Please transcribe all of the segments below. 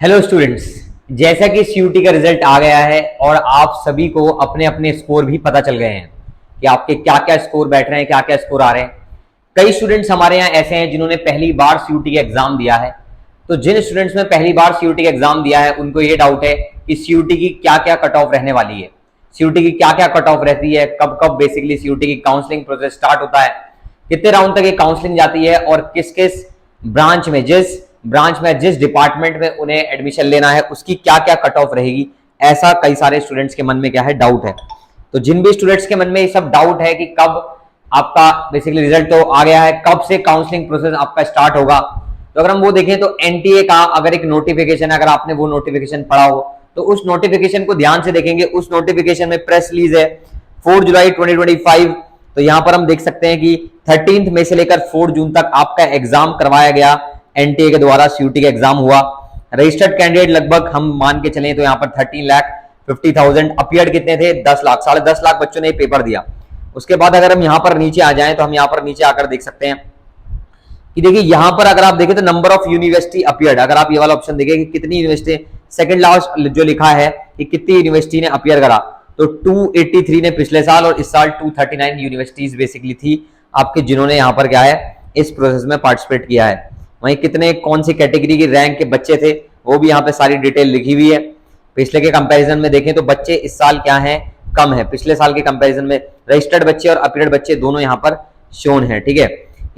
Hello students, जैसा कि CUT का रिजल्ट आ गया है और आप सभी को अपने अपने स्कोर भी पता चल गए हैं कि आपके क्या क्या स्कोर बैठ रहे हैं, क्या क्या स्कोर आ रहे हैं। कई स्टूडेंट्स हमारे यहाँ ऐसे हैं जिन्होंने पहली बार सीयूटी का एग्जाम दिया है। तो जिन स्टूडेंट्स ने पहली बार सीयूटी का एग्जाम दिया है उनको ये डाउट है कि सीयूटी की क्या क्या कट ऑफ रहने वाली है, सीयूटी की क्या क्या कट ऑफ रहती है, कब कब बेसिकली सीयूटी की काउंसलिंग प्रोसेस स्टार्ट होता है, कितने राउंड तक ये काउंसलिंग जाती है और किस किस ब्रांच में जिस डिपार्टमेंट में उन्हें एडमिशन लेना है उसकी क्या क्या कट ऑफ रहेगी। ऐसा कई सारे स्टूडेंट्स के मन में क्या है, डाउट है। तो जिन भी स्टूडेंट्स के मन में ये सब डाउट है कि कब आपका बेसिकली रिजल्ट तो आ गया है, कब से काउंसलिंग प्रोसेस आपका स्टार्ट होगा, तो अगर हम वो देखें तो एनटीए का अगर एक नोटिफिकेशन, अगर आपने वो नोटिफिकेशन पढ़ा हो तो उस नोटिफिकेशन को ध्यान से देखेंगे। उस नोटिफिकेशन में प्रेस रिलीज है 4 जुलाई 2025। तो यहां पर हम देख सकते हैं कि 13 मई से लेकर 4 जून तक आपका एग्जाम करवाया गया, एनटीए के द्वारा सीयूटी का एग्जाम हुआ। रजिस्टर्ड कैंडिडेट लगभग हम मान के चलें तो यहाँ पर 13,50,000, अपीयर्ड कितने थे 10 लाख, 10.5 लाख बच्चों ने पेपर दिया। उसके बाद अगर हम यहाँ पर नीचे आ जाएं तो हम यहाँ पर नीचे आकर देख सकते हैं कि देखिए यहाँ पर अगर आप देखें तो नंबर ऑफ यूनिवर्सिटी अपीयर्ड, अगर आप ये वाला ऑप्शन देखें कि कितनी यूनिवर्सिटी, सेकंड लास्ट जो लिखा है कि कितनी यूनिवर्सिटी ने अपीयर करा, तो 283 ने पिछले साल और इस साल 239 यूनिवर्सिटीज बेसिकली थी आपके जिन्होंने यहाँ पर क्या है इस प्रोसेस में पार्टिसिपेट किया है। वहीं कितने कौन सी कैटेगरी की रैंक के बच्चे थे वो भी यहाँ पे सारी डिटेल लिखी हुई है। पिछले के कंपैरिजन में देखें तो बच्चे इस साल क्या है, कम है पिछले साल के कंपैरिजन में। रजिस्टर्ड बच्चे और अपीयर्ड बच्चे दोनों यहाँ पर शोन है, ठीक है।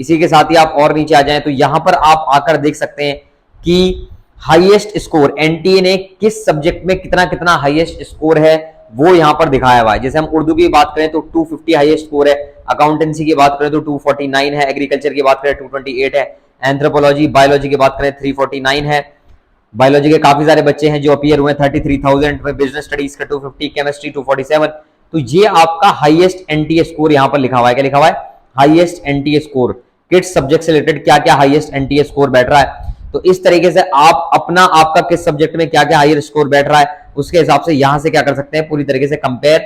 इसी के साथ ही आप और नीचे आ जाएं तो यहाँ पर आप आकर देख सकते हैं कि हाईएस्ट स्कोर एनटीए ने किस सब्जेक्ट में कितना कितना हाईएस्ट स्कोर है वो यहाँ पर दिखाया हुआ है। जैसे हम उर्दू की बात करें तो 250 हाईएस्ट स्कोर है, अकाउंटेंसी की बात करें तो 249 है, एग्रीकल्चर की बात करें 228 है, एंथ्रोपोलॉजी बायोलॉजी की बात करें 349 है। बायोलॉजी के काफी सारे बच्चे हैं जो अपीयर हुए 33,000 में, बिजनेस स्टडीज का 250, केमिस्ट्री 247। तो ये आपका हाईएस्ट एनटीए स्कोर यहाँ पर लिखा हुआ है। क्या लिखा हुआ है? हाईएस्ट एनटीए स्कोर, किस सब्जेक्ट से रिलेटेड क्या क्या हाईएस्ट एनटीए स्कोर बैठ रहा है। तो इस तरीके से आप अपना आपका किस सब्जेक्ट में क्या क्या हाईएस्ट स्कोर बैठ रहा है उसके हिसाब से यहां से क्या कर सकते हैं, पूरी तरीके से कंपेयर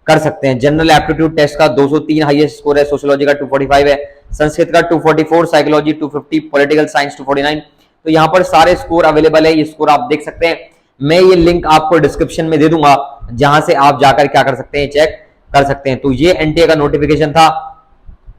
कर सकते हैं। जनरल एप्टीट्यूड टेस्ट का 203 हाईएस्ट स्कोर है, सोशियोलॉजी का 245 है, संस्कृत का 244, साइकोलॉजी 250, पॉलिटिकल साइंस 249। तो यहाँ पर सारे स्कोर अवेलेबल है, ये स्कोर आप देख सकते हैं। मैं ये लिंक आपको डिस्क्रिप्शन में दे दूंगा जहां से आप जाकर क्या कर सकते हैं, चेक कर सकते हैं। तो ये एनटीए का नोटिफिकेशन था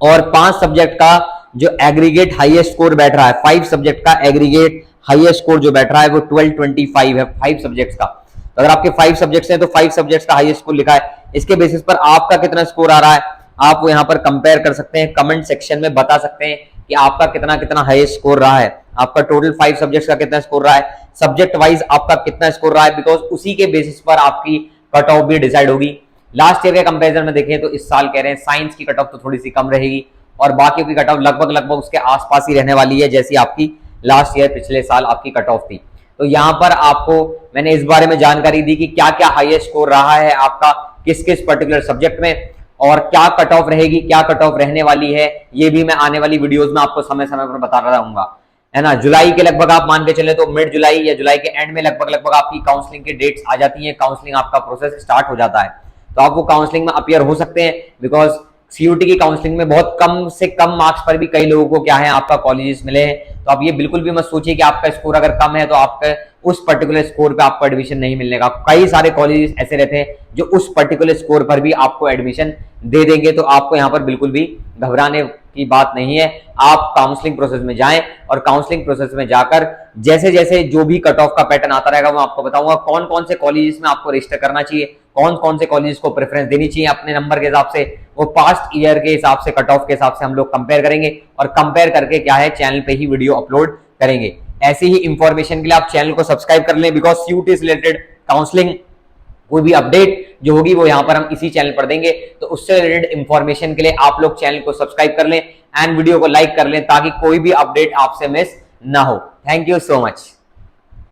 और 5 सब्जेक्ट का जो एग्रीगेट हाईएस्ट स्कोर बैठ रहा है, 5 सब्जेक्ट का एग्रीगेट हाईएस्ट स्कोर जो बैठ रहा है वो 1225 है 5 सब्जेक्ट्स का। तो अगर आपके 5 सब्जेक्ट्स हैं तो 5 सब्जेक्ट्स का हाईएस्ट स्कोर लिखा है। इसके बेसिस पर आपका कितना स्कोर आ रहा है आप वो यहाँ पर कंपेयर कर सकते हैं, कमेंट सेक्शन में बता सकते हैं कि आपका कितना कितना हाईएस्ट स्कोर रहा है, आपका टोटल 5 सब्जेक्ट्स का कितना स्कोर रहा है, सब्जेक्ट वाइज आपका कितना स्कोर रहा है, बिकॉज उसी के बेसिस पर आपकी कट ऑफ भी डिसाइड होगी। लास्ट ईयर के कंपेरिजन में देखें तो इस साल कह रहे हैं साइंस की कट ऑफ तो थोड़ी सी कम रहेगी और बाकी की कट ऑफ लगभग उसके आसपास ही रहने वाली है जैसी आपकी लास्ट ईयर पिछले साल आपकी कट ऑफ थी। तो यहां पर आपको मैंने इस बारे में जानकारी दी कि क्या क्या हाईएस्ट स्कोर रहा है आपका किस किस पर्टिकुलर सब्जेक्ट में और क्या कट ऑफ रहेगी, क्या कट ऑफ रहने वाली है, ये भी मैं आने वाली वीडियोस में आपको समय समय पर बता रहूंगा, है ना। जुलाई के लगभग आप मान के चले तो मिड जुलाई या जुलाई के एंड में लगभग आपकी काउंसलिंग की डेट्स आ जाती हैं, काउंसलिंग आपका प्रोसेस स्टार्ट हो जाता है। तो आप वो काउंसलिंग में अपीयर हो सकते हैं बिकॉज सीयूटी की काउंसलिंग में बहुत कम से कम मार्क्स पर भी कई लोगों को क्या है आपका कॉलेजेस मिले हैं। तो आप ये बिल्कुल भी मत सोचिए कि आपका स्कोर अगर कम है तो आपके उस पर्टिकुलर स्कोर पे आपको एडमिशन नहीं मिलने का। कई सारे कॉलेजेस ऐसे रहते हैं जो उस पर्टिकुलर स्कोर पर भी आपको एडमिशन दे देंगे। तो आपको यहाँ पर बिल्कुल भी घबराने की बात नहीं है। आप काउंसलिंग प्रोसेस में जाएं और काउंसलिंग प्रोसेस में जाकर जैसे जैसे जो भी कट ऑफ का पैटर्न आता रहेगा वो आपको बताऊंगा, कौन कौन से कॉलेजेस में आपको रजिस्टर करना चाहिए, कौन कौन से कॉलेजेस को प्रेफरेंस देनी चाहिए अपने नंबर के हिसाब से, वो पास्ट ईयर के हिसाब से कट ऑफ के हिसाब से हम लोग कंपेयर करेंगे और कंपेयर करके क्या है चैनल पे ही वीडियो अपलोड करेंगे। ऐसी ही इंफॉर्मेशन के लिए आप चैनल को सब्सक्राइब कर लें बिकॉज सीयूटी से रिलेटेड काउंसलिंग कोई भी अपडेट जो होगी वो यहाँ पर हम इसी चैनल पर देंगे। तो उससे रिलेटेड इंफॉर्मेशन के लिए आप लोग चैनल को सब्सक्राइब कर लें एंड वीडियो को लाइक कर लें ताकि कोई भी अपडेट आपसे मिस ना हो। Thank you so much.